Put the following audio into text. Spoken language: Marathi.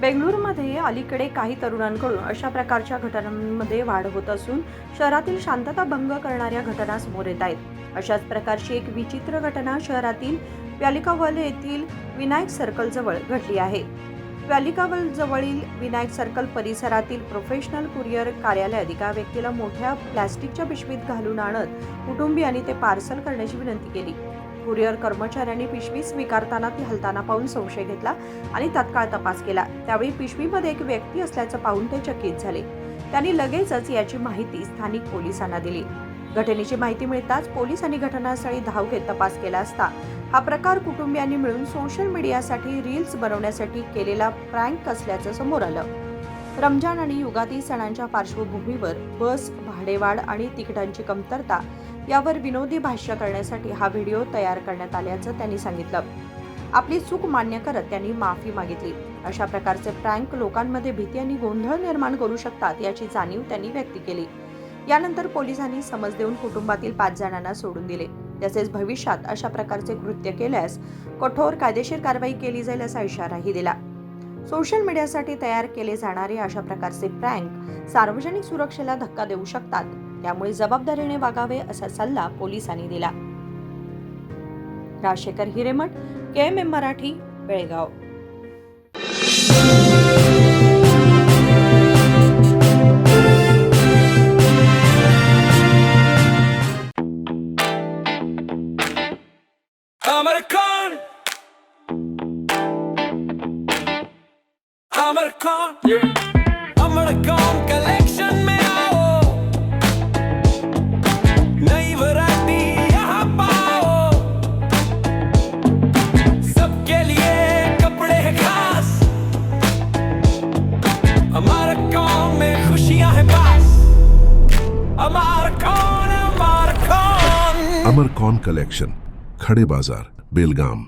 बेंगळुरूमध्ये अलीकडे काही तरुणांकडून अशा प्रकारच्या घटनांमध्ये वाढ होत असून शहरातील शांतता भंग करणाऱ्या घटना समोर येत आहेत। अशाच प्रकारची एक विचित्र घटना शहरातील प्यालिकावल येथील विनायक सर्कल जवळ घडली आहे। प्यालिकावल जवळील विनायक सर्कल परिसरातील प्रोफेशनल कुरिअर कार्यालयात एका व्यक्तीला मोठ्या प्लास्टिकच्या पिशवीत घालून आणत कुटुंबियांनी ते पार्सल करण्याची विनंती केली। कुरिअर कर्मचाऱ्यांनी पिशवी स्वीकारताना ती हलताना पाहून संशय घेतला आणि तात्काळ तपास केला। त्यावेळी पिशवीमध्ये एक व्यक्ती असल्याचं पाहून ते चकित झाले। त्यांनी लगेचच याची माहिती स्थानिक पोलिसांना दिली। घटनेची माहिती मिळताच पोलिसांनी घटनास्थळी धाव घेत तपास केला असता हा प्रकार कुटुंबियांनी मिळून सोशल मीडियासाठी रील्स बनवण्यासाठी केलेला प्रँक असल्याचं समोर आलं। रमजान आणि युगादी सणांच्या पार्श्वभूमीवर बस भाडेवाढ आणि तिकिटांची कमतरता यावर विनोदी भाष्य करण्यासाठी हा व्हिडिओ तयार करण्यात आल्याचं त्यांनी सांगितलं। आपली चूक मान्य करत त्यांनी माफी मागितली। अशा प्रकारचे प्रँक लोकांमध्ये भीती आणि गोंधळ निर्माण करू शकतात याची जाणीव त्यांनी व्यक्त केली। यानंतर पोलिसांनी समज देऊन कुटुंबातील 5 जणांना सोडून दिले। तसेच भविष्यात अशा प्रकारचे कृत्य केल्यास कठोर कायदेशीर कारवाई केली जाईल असा इशाराही दिला। सोशल मीडियासाठी तयार केले जाणारे अशा प्रकारचे प्रँक सार्वजनिक सुरक्षेला धक्का देऊ शकतात, त्यामुळे जबाबदारीने वागावे असा सल्ला पोलिसांनी दिला। राजशेखर हिरेमठ, KMM मराठी, बेळगाव। अमरकॉन कलेक्शन में आओ, नई वैरायटी यहाँ पाओ, सबके लिए कपड़े हैं खास। अमरकॉन में खुशियाँ हैं पास। अमरकॉन अमरकॉन कलेक्शन, खड़े बाजार, बेलगाम।